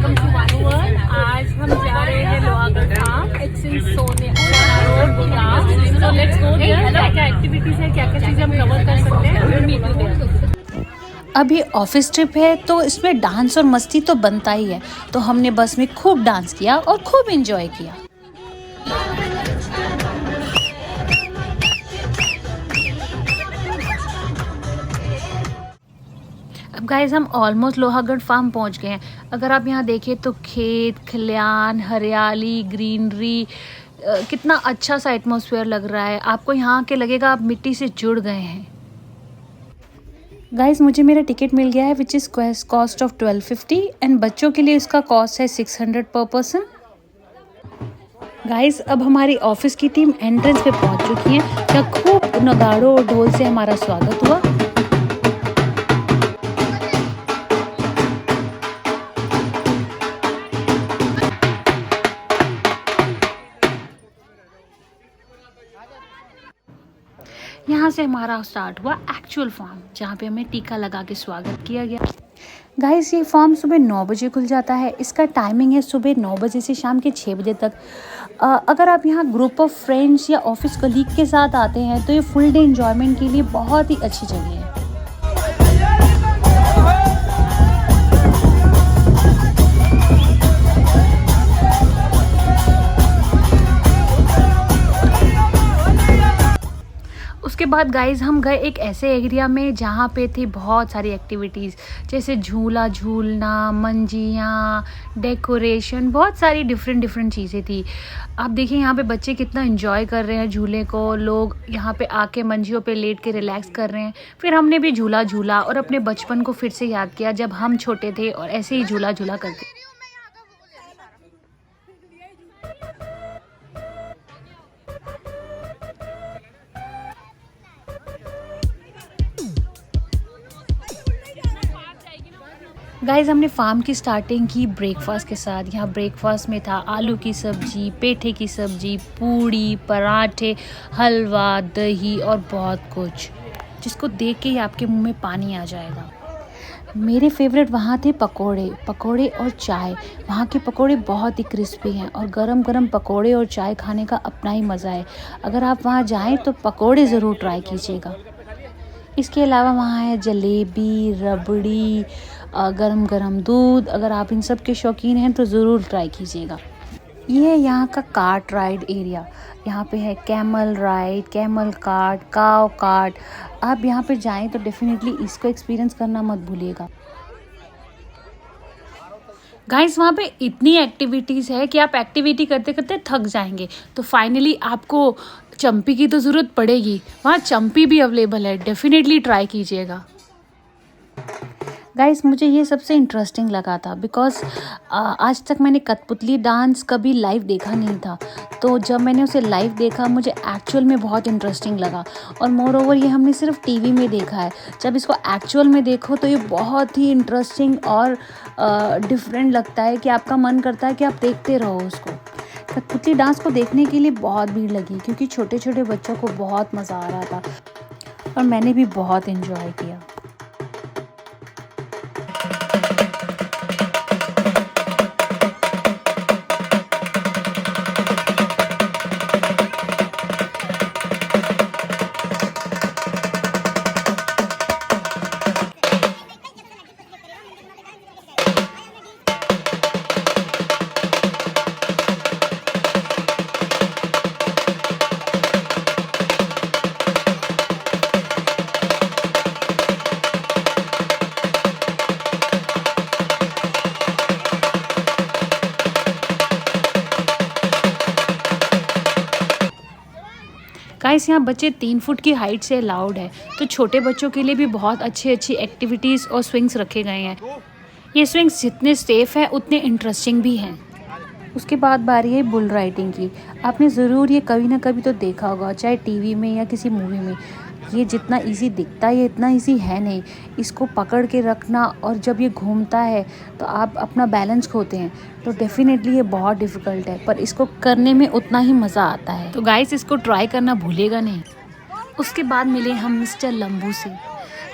Welcome to my world. आज हम जा रहे हैं Lohagarh farm, it's in Sohna road Gurgaon. So let's go there. क्या क्या एक्टिविटीज है, क्या क्या चीजें हम कवर कर सकते हैं, विल मीट यू देयर। अभी ऑफिस ट्रिप है तो इसमें डांस और मस्ती तो बनता ही है, तो हमने बस में खूब डांस किया और खूब एंजॉय किया। अब गाइज हम ऑलमोस्ट लोहागढ़ फार्म पहुंच गए हैं। अगर आप यहाँ देखें तो खेत खलियान, हरियाली, ग्रीनरी, कितना अच्छा सा एटमॉस्फेयर लग रहा है। आपको यहाँ के लगेगा आप मिट्टी से जुड़ गए हैं। गाइज मुझे मेरा टिकट मिल गया है which is cost of 1250 and बच्चों के लिए इसका कॉस्ट है 600 पर पर्सन। गाइज अब हमारी ऑफिस की टीम एंट्रेंस पे पहुंच चुकी है, जहाँ खूब नगाड़ों और ढोल से हमारा स्वागत हुआ। यहाँ से हमारा स्टार्ट हुआ एक्चुअल फॉर्म, जहाँ पे हमें टीका लगा के स्वागत किया गया। गाइस ये फॉर्म सुबह 9 बजे खुल जाता है। इसका टाइमिंग है सुबह 9 बजे से शाम के 6 बजे तक। अगर आप यहाँ ग्रुप ऑफ फ्रेंड्स या ऑफिस कलीग के साथ आते हैं तो ये फुल डे एंजॉयमेंट के लिए बहुत ही अच्छी जगह है। उसके बाद गाइज हम गए एक ऐसे एरिया में जहाँ पे थी बहुत सारी एक्टिविटीज़, जैसे झूला झूलना, मंजियाँ, डेकोरेशन, बहुत सारी डिफरेंट चीज़ें थी। आप देखिए यहाँ पे बच्चे कितना एंजॉय कर रहे हैं झूले को। लोग यहाँ पे आके मंजियों पे लेट के रिलैक्स कर रहे हैं। फिर हमने भी झूला झूला और अपने बचपन को फिर से याद किया जब हम छोटे थे और ऐसे ही झूला झूला करते। गाइज हमने फार्म की स्टार्टिंग की ब्रेकफास्ट के साथ। यहाँ ब्रेकफास्ट में था आलू की सब्जी, पेठे की सब्जी, पूड़ी, पराठे, हलवा, दही और बहुत कुछ, जिसको देख के ही आपके मुंह में पानी आ जाएगा। मेरे फेवरेट वहाँ थे पकोड़े और चाय। वहाँ के पकोड़े बहुत ही क्रिस्पी हैं और गरम गरम पकोड़े और चाय खाने का अपना ही मज़ा है। अगर आप वहाँ जाएँ तो पकोड़े ज़रूर ट्राई कीजिएगा। इसके अलावा वहाँ है जलेबी, रबड़ी, गरम गरम दूध। अगर आप इन सब के शौकीन हैं तो ज़रूर ट्राई कीजिएगा। ये है यहाँ का कार्ट राइड एरिया। यहाँ पे है कैमल राइड, कैमल कार्ट, काव कार्ट। आप यहाँ पे जाएं तो डेफिनेटली इसको एक्सपीरियंस करना मत भूलिएगा। गाइस वहाँ पे इतनी एक्टिविटीज़ है कि आप एक्टिविटी करते करते थक जाएंगे। तो फाइनली आपको चम्पी की तो ज़रूरत पड़ेगी। वहाँ चम्पी भी अवेलेबल है, डेफिनेटली ट्राई कीजिएगा। गाइस मुझे ये सबसे इंटरेस्टिंग लगा था बिकॉज़ आज तक मैंने कठपुतली डांस कभी लाइव देखा नहीं था। तो जब मैंने उसे लाइव देखा मुझे एक्चुअल में बहुत इंटरेस्टिंग लगा। और मोर ओवर ये हमने सिर्फ टीवी में देखा है, जब इसको एक्चुअल में देखो तो ये बहुत ही इंटरेस्टिंग और डिफरेंट लगता है कि आपका मन करता है कि आप देखते रहो उसको। कठपुतली डांस को देखने के लिए बहुत भीड़ लगी क्योंकि छोटे छोटे बच्चों को बहुत मज़ा आ रहा था और मैंने भी बहुत इन्जॉय किया। गाइस यहाँ बच्चे 3 फुट की हाइट से अलाउड है, तो छोटे बच्चों के लिए भी बहुत अच्छी एक्टिविटीज़ और स्विंग्स रखे गए हैं। ये स्विंग्स जितने सेफ़ हैं उतने इंटरेस्टिंग भी हैं। उसके बाद बारी है बुल राइडिंग की। आपने ज़रूर ये कभी ना कभी तो देखा होगा, चाहे टीवी में या किसी मूवी में। ये जितना इजी दिखता है ये इतना इजी है नहीं। इसको पकड़ के रखना और जब ये घूमता है तो आप अपना बैलेंस खोते हैं, तो डेफिनेटली ये बहुत डिफ़िकल्ट है, पर इसको करने में उतना ही मज़ा आता है। तो गाइस इसको ट्राई करना भूलिएगा नहीं। उसके बाद मिले हम मिस्टर लंबू से।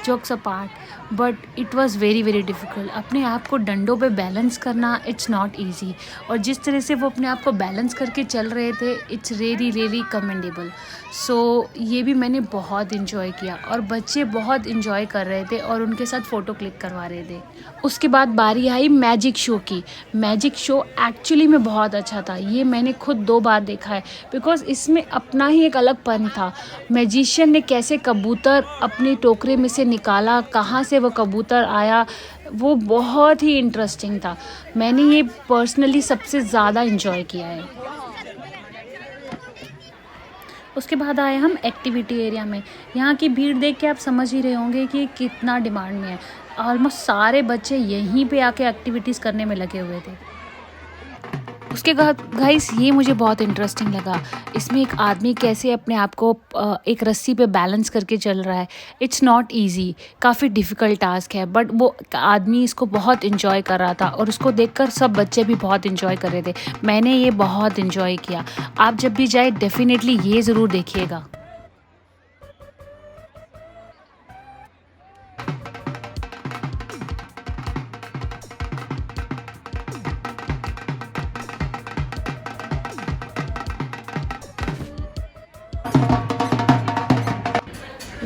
Jokes apart, but it was very very difficult. अपने आप को डंडों पे बैलेंस करना इट्स नॉट ईजी, और जिस तरह से वो अपने आप को बैलेंस करके चल रहे थे इट्स रियली रियली कमेंडेबल। सो ये भी मैंने बहुत इन्जॉय किया, और बच्चे बहुत इन्जॉय कर रहे थे और उनके साथ फ़ोटो क्लिक करवा रहे थे। उसके बाद बारी आई मैजिक शो की। मैजिक शो एक्चुअली में बहुत अच्छा था, ये मैंने खुद 2 बार देखा है, बिकॉज़ इसमें अपना ही एक अलग पन था। मैजिशियन ने कैसे कबूतर अपने टोकरे में से निकाला, कहाँ से वो कबूतर आया, वो बहुत ही इंटरेस्टिंग था। मैंने ये पर्सनली सबसे ज़्यादा इन्जॉय किया है। उसके बाद आए हम एक्टिविटी एरिया में। यहाँ की भीड़ देख के आप समझ ही रहे होंगे कि कितना डिमांड में है। ऑलमोस्ट सारे बच्चे यहीं पे आके एक्टिविटीज़ करने में लगे हुए थे। उसके बाद गाइस ये मुझे बहुत इंटरेस्टिंग लगा। इसमें एक आदमी कैसे अपने आप को एक रस्सी पे बैलेंस करके चल रहा है। इट्स नॉट इजी, काफ़ी डिफ़िकल्ट टास्क है, बट वो आदमी इसको बहुत इन्जॉय कर रहा था और उसको देखकर सब बच्चे भी बहुत इन्जॉय कर रहे थे। मैंने ये बहुत इन्जॉय किया। आप जब भी जाए डेफिनेटली ये ज़रूर देखिएगा।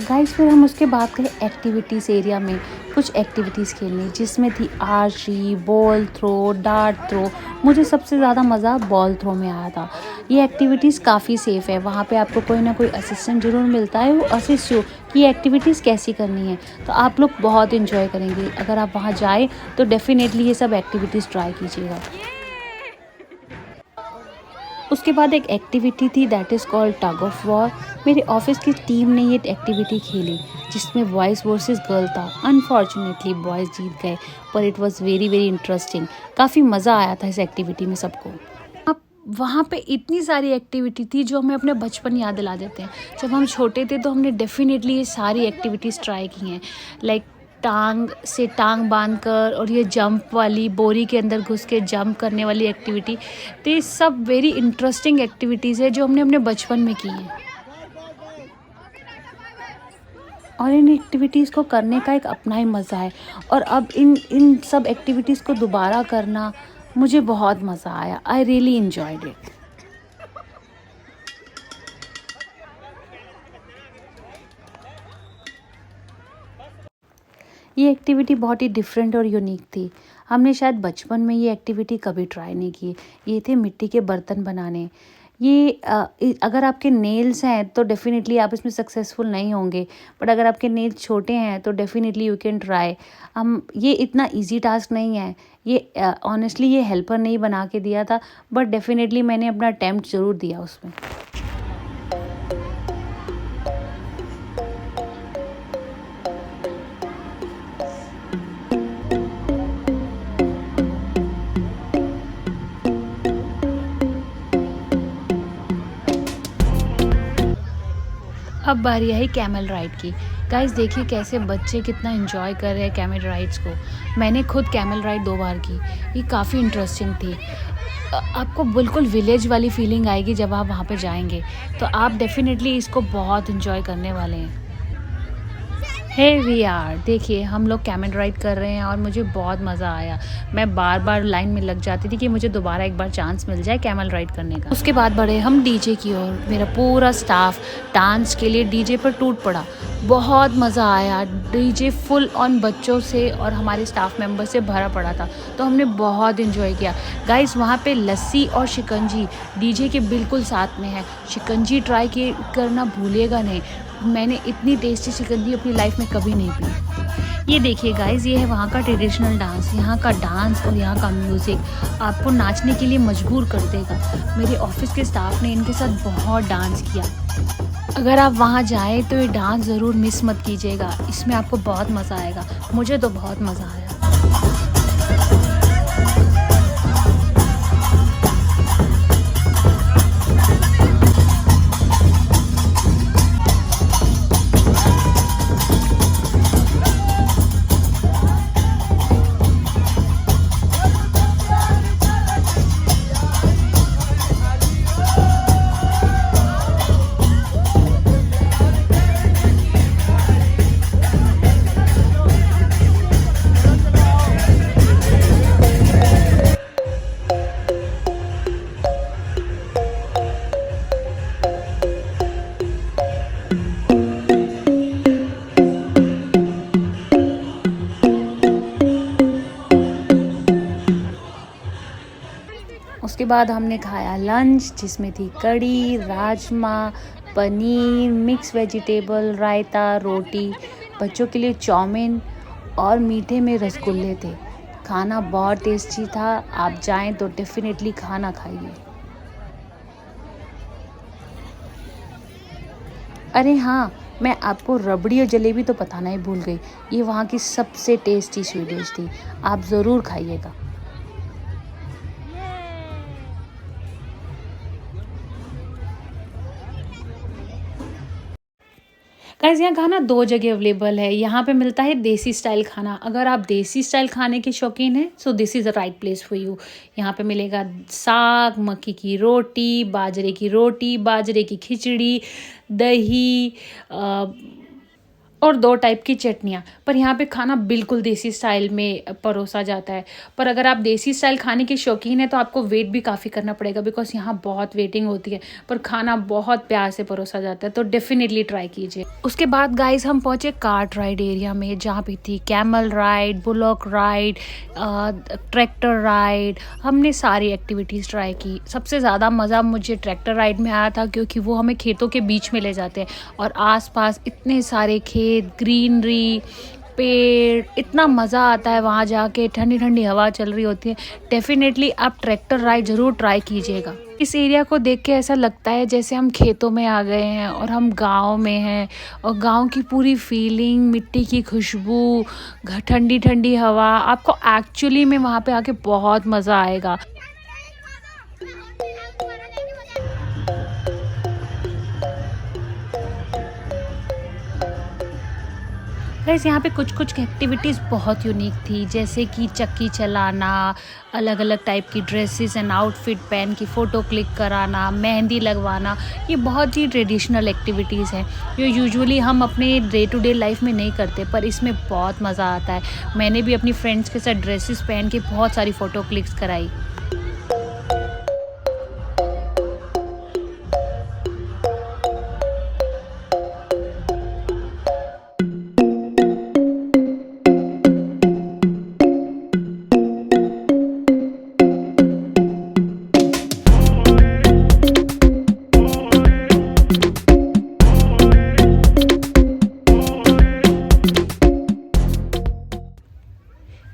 गाइस फिर हम उसके बाद गए एक्टिविटीज़ एरिया में कुछ एक्टिविटीज़ खेलने, जिसमें थी archery, ball throw, dart throw. मुझे सबसे ज़्यादा मज़ा बॉल थ्रो में आया था। ये एक्टिविटीज़ काफ़ी सेफ़ है, वहाँ पे आपको कोई ना कोई असिस्टेंट ज़रूर मिलता है, वो असिस्ट हो कि ये एक्टिविटीज़ कैसी करनी है। तो आप लोग बहुत इन्जॉय करेंगे। अगर आप वहाँ जाए तो डेफ़िनेटली ये सब एक्टिविटीज़ ट्राई कीजिएगा। उसके बाद एक एक्टिविटी थी that is called tug of war. मेरे ऑफिस की टीम ने ये एक्टिविटी खेली जिसमें बॉयज़ वर्सेस गर्ल था। अनफॉर्चुनेटली बॉयज़ जीत गए, पर it was very very interesting. काफ़ी मज़ा आया था इस एक्टिविटी में सबको। अब वहाँ पे इतनी सारी एक्टिविटी थी जो हमें अपने बचपन याद दिला देते हैं। जब हम छोटे थे तो हमने डेफिनेटली ये सारी एक्टिविटीज़ ट्राई की हैं, लाइक टांग से टांग बांधकर, और ये जंप वाली बोरी के अंदर घुस के जंप करने वाली एक्टिविटी। तो ये सब वेरी इंटरेस्टिंग एक्टिविटीज़ है जो हमने अपने बचपन में की हैं, और इन एक्टिविटीज़ को करने का एक अपना ही मज़ा है। और अब इन सब एक्टिविटीज़ को दोबारा करना मुझे बहुत मज़ा आया। I really enjoyed it. ये एक्टिविटी बहुत ही डिफरेंट और यूनिक थी। हमने शायद बचपन में ये एक्टिविटी कभी ट्राई नहीं की। ये थे मिट्टी के बर्तन बनाने। ये अगर आपके नेल्स हैं तो डेफ़िनेटली आप इसमें सक्सेसफुल नहीं होंगे, बट अगर आपके नेल्स छोटे हैं तो डेफ़िनेटली यू कैन ट्राई। ये इतना इजी टास्क नहीं है। ये ऑनेस्टली ये हेल्पर नहीं बना के दिया था, बट डेफ़िनेटली मैंने अपना अटेम्प्ट ज़रूर दिया उसमें। अब बारी आई कैमल राइड की। गाइस देखिए कैसे बच्चे कितना एंजॉय कर रहे हैं कैमल राइड्स को। मैंने खुद कैमल राइड 2 बार की। ये काफ़ी इंटरेस्टिंग थी। आपको बिल्कुल विलेज वाली फीलिंग आएगी जब आप वहाँ पे जाएंगे, तो आप डेफिनेटली इसको बहुत एंजॉय करने वाले हैं। हे वी आर, देखिए हम लोग कैमल राइड कर रहे हैं और मुझे बहुत मज़ा आया। मैं बार बार लाइन में लग जाती थी कि मुझे दोबारा एक बार चांस मिल जाए कैमल राइड करने का। उसके बाद बढ़े हम डीजे की ओर। मेरा पूरा स्टाफ डांस के लिए डीजे पर टूट पड़ा। बहुत मज़ा आया। डीजे फुल ऑन बच्चों से और हमारे स्टाफ मेंबर से भरा पड़ा था, तो हमने बहुत इन्जॉय किया। गाइस वहाँ पे लस्सी और शिकंजी डीजे के बिल्कुल साथ में है। शिकंजी ट्राई करना भूलिएगा नहीं। मैंने इतनी टेस्टी शिकंजी अपनी लाइफ में कभी नहीं पी। ये देखिए गाइस, ये है वहाँ का ट्रेडिशनल डांस। यहाँ का डांस और यहाँ का म्यूज़िक आपको नाचने के लिए मजबूर कर देगा। मेरे ऑफिस के स्टाफ ने इनके साथ बहुत डांस किया। अगर आप वहाँ जाएँ तो ये डांस ज़रूर मिस मत कीजिएगा। इसमें आपको बहुत मज़ा आएगा। मुझे तो बहुत मज़ा आया। उसके बाद हमने खाया लंच, जिसमें थी कड़ी, राजमा, पनीर, मिक्स वेजिटेबल, रायता, रोटी, बच्चों के लिए चाउमीन और मीठे में रसगुल्ले थे। खाना बहुत टेस्टी था। आप जाएं तो डेफिनेटली खाना खाइए। अरे हाँ, मैं आपको रबड़ी और जलेबी तो बताना ही भूल गई। ये वहाँ की सबसे टेस्टी स्वीट डिश थी। आप ज़रूर खाइएगा। गाइस, यहाँ खाना 2 जगह अवेलेबल है। यहाँ पे मिलता है देसी स्टाइल खाना। अगर आप देसी स्टाइल खाने के शौकीन हैं so this is the right place for you. यहाँ पे मिलेगा साग, मक्की की रोटी, बाजरे की खिचड़ी, दही और 2 टाइप की चटनियाँ। पर यहाँ पे खाना बिल्कुल देसी स्टाइल में परोसा जाता है। पर अगर आप देसी स्टाइल खाने के शौकीन हैं तो आपको वेट भी काफ़ी करना पड़ेगा, बिकॉज़ यहाँ बहुत वेटिंग होती है। पर खाना बहुत प्यार से परोसा जाता है, तो डेफिनेटली ट्राई कीजिए। उसके बाद गाइस हम पहुँचे कार्ट राइड एरिया में, जहाँ पे थी camel ride, bullock ride, tractor ride. हमने सारी एक्टिविटीज़ ट्राई की। सबसे ज़्यादा मज़ा मुझे ट्रैक्टर राइड में आया था, क्योंकि वो हमें खेतों के बीच में ले जाते हैं और आसपास इतने सारे खेत, ग्रीनरी, पेड़, इतना मज़ा आता है वहाँ जाके। ठंडी ठंडी हवा चल रही होती है। डेफिनेटली आप ट्रैक्टर राइड ज़रूर ट्राई कीजिएगा। इस एरिया को देख के ऐसा लगता है जैसे हम खेतों में आ गए हैं और हम गांव में हैं, और गांव की पूरी फीलिंग, मिट्टी की खुशबू, ठंडी ठंडी हवा, आपको एक्चुअली में वहाँ पे आके बहुत मज़ा आएगा। गाइस, यहाँ पे कुछ एक्टिविटीज़ बहुत यूनिक थी, जैसे कि चक्की चलाना, अलग अलग टाइप की ड्रेसेस एंड आउटफिट पहन के फ़ोटो क्लिक कराना, मेहंदी लगवाना। ये बहुत ही ट्रेडिशनल एक्टिविटीज़ हैं जो यूजुअली हम अपने डे टू डे लाइफ में नहीं करते, पर इसमें बहुत मज़ा आता है। मैंने भी अपनी फ्रेंड्स के साथ ड्रेसेस पहन के बहुत सारी फ़ोटो क्लिक्स कराई।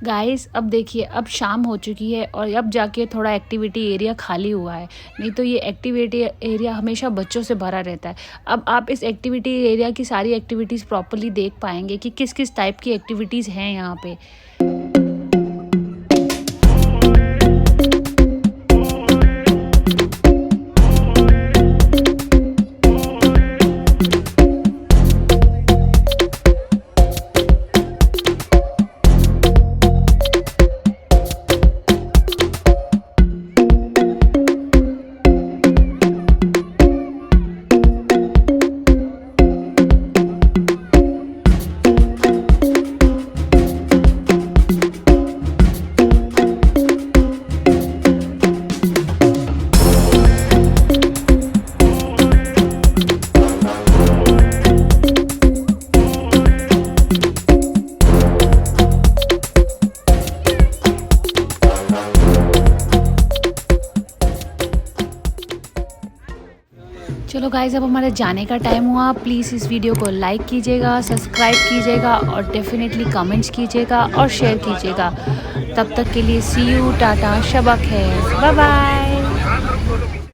गाइस, अब देखिए, अब शाम हो चुकी है और अब जाके थोड़ा एक्टिविटी एरिया खाली हुआ है। नहीं तो ये एक्टिविटी एरिया हमेशा बच्चों से भरा रहता है। अब आप इस एक्टिविटी एरिया की सारी एक्टिविटीज़ प्रॉपर्ली देख पाएंगे कि किस किस टाइप की एक्टिविटीज़ हैं यहाँ पे। चलो गाइस, अब हमारे जाने का टाइम हुआ। प्लीज़ इस वीडियो को लाइक कीजिएगा, सब्सक्राइब कीजिएगा और डेफिनेटली कमेंट्स कीजिएगा और शेयर कीजिएगा। तब तक के लिए सी यू, टाटा, शबा खैर, बाय बाय।